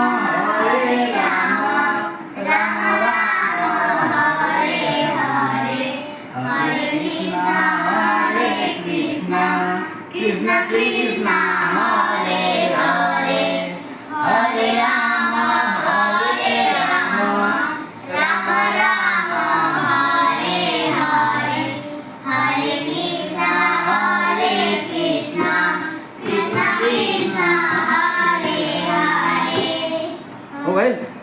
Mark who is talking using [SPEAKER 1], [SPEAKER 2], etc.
[SPEAKER 1] हरे राम राम राम हरे हरे हरे कृष्ण कृष्ण कृष्ण हरे हरे हरे राम राम राम हरे हरे हरे कृष्ण कृष्ण कृष्ण हरे हरे।
[SPEAKER 2] हो गए।